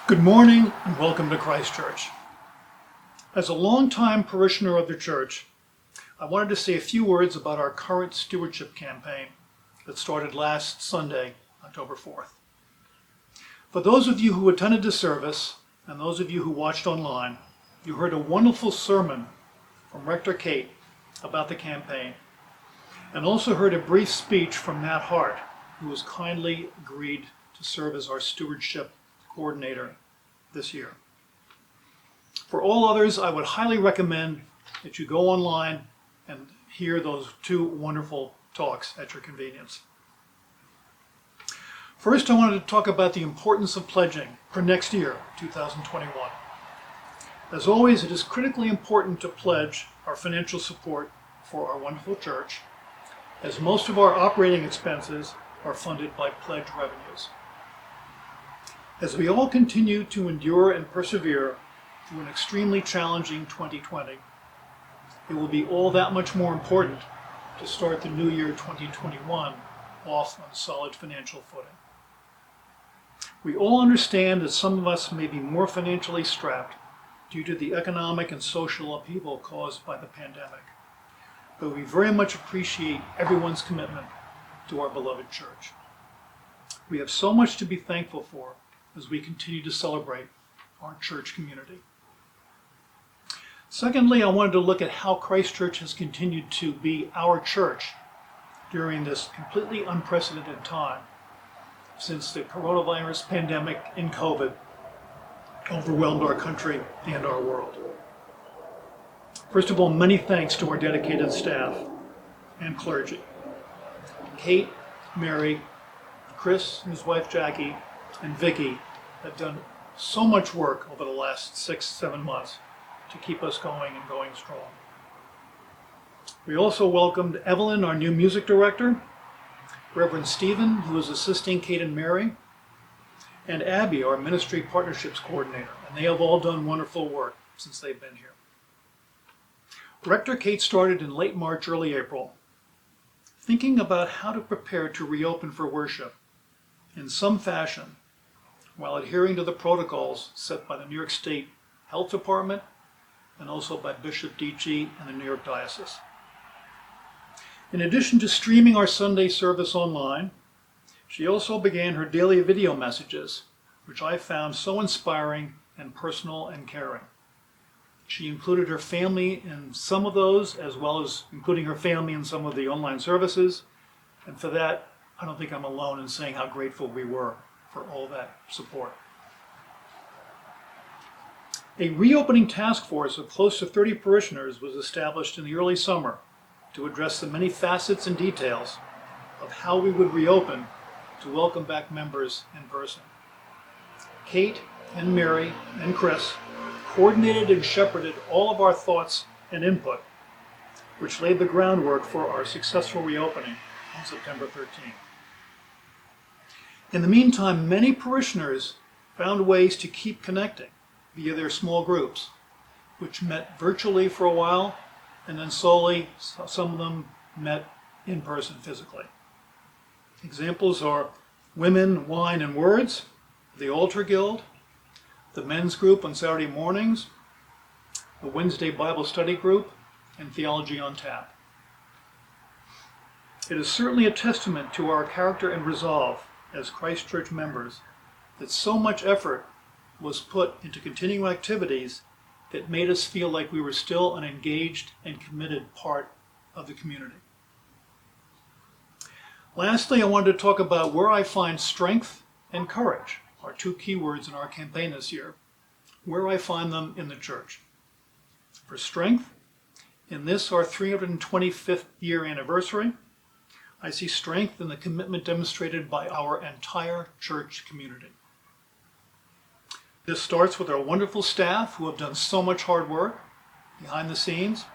Good morning and welcome to Christ Church. As a longtime parishioner of the church, I wanted to say a few words about our current stewardship campaign that started last Sunday, October 4th. For those of you who attended the service and those of you who watched online, you heard a wonderful sermon from Rector Kate about the campaign and also heard a brief speech from Matt Hart, who has kindly agreed to serve as our stewardship coordinator this year. For all others, I would highly recommend that you go online and hear those two wonderful talks at your convenience. First, I wanted to talk about the importance of pledging for next year, 2021. As always, it is critically important to pledge our financial support for our wonderful church, as most of our operating expenses are funded by pledge revenues. As we all continue to endure and persevere through an extremely challenging 2020, it will be all that much more important to start the new year 2021 off on solid financial footing. We all understand that some of us may be more financially strapped due to the economic and social upheaval caused by the pandemic, but we very much appreciate everyone's commitment to our beloved church. We have so much to be thankful for as we continue to celebrate our church community. Secondly, I wanted to look at how Christ Church has continued to be our church during this completely unprecedented time since the coronavirus pandemic and COVID overwhelmed our country and our world. First of all, many thanks to our dedicated staff and clergy. Kate, Mary, Chris, and his wife Jackie, and Vicky have done so much work over the last 6-7 months to keep us going and going strong. We also welcomed Evelyn, our new music director, Reverend Stephen, who is assisting Kate and Mary, and Abby, our ministry partnerships coordinator, and they have all done wonderful work since they've been here. Rector Kate started in late March, early April, thinking about how to prepare to reopen for worship in some fashion while adhering to the protocols set by the New York State Health Department and also by Bishop Dietschy and the New York Diocese. In addition to streaming our Sunday service online, she also began her daily video messages, which I found so inspiring and personal and caring. She included her family in some of those, as well as including her family in some of the online services, and for that, I don't think I'm alone in saying how grateful we were for all that support. A reopening task force of close to 30 parishioners was established in the early summer to address the many facets and details of how we would reopen to welcome back members in person. Kate and Mary and Chris coordinated and shepherded all of our thoughts and input, which laid the groundwork for our successful reopening on September 13th. In the meantime, many parishioners found ways to keep connecting via their small groups, which met virtually for a while, and then slowly some of them met in person physically. Examples are Women, Wine, and Words, the Altar Guild, the Men's Group on Saturday mornings, the Wednesday Bible Study Group, and Theology on Tap. It is certainly a testament to our character and resolve as Christ Church members that so much effort was put into continuing activities that made us feel like we were still an engaged and committed part of the community. Lastly, I wanted to talk about where I find strength and courage, our two keywords in our campaign this year, where I find them in the church. For strength, in this, our 325th year anniversary, I see strength in the commitment demonstrated by our entire church community. This starts with our wonderful staff who have done so much hard work behind the scenes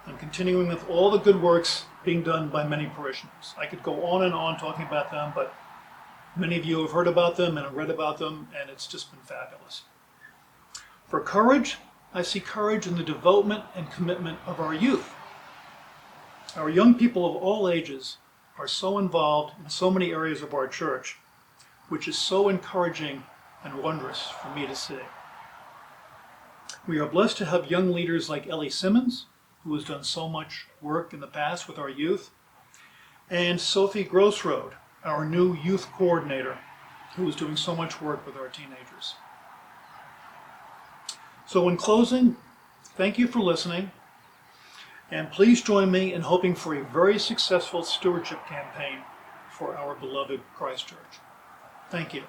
and continuing with all the good works being done by many parishioners. I could go on and on talking about them, but many of you have heard about them and have read about them, and it's just been fabulous. For courage, I see courage in the devotement and commitment of our youth. Our young people of all ages are so involved in so many areas of our church, which is so encouraging and wondrous for me to see. We are blessed to have young leaders like Ellie Simmons, who has done so much work in the past with our youth, and Sophie Grossroad, our new youth coordinator, who is doing so much work with our teenagers. So in closing, thank you for listening, and please join me in hoping for a very successful stewardship campaign for our beloved Christ Church. Thank you.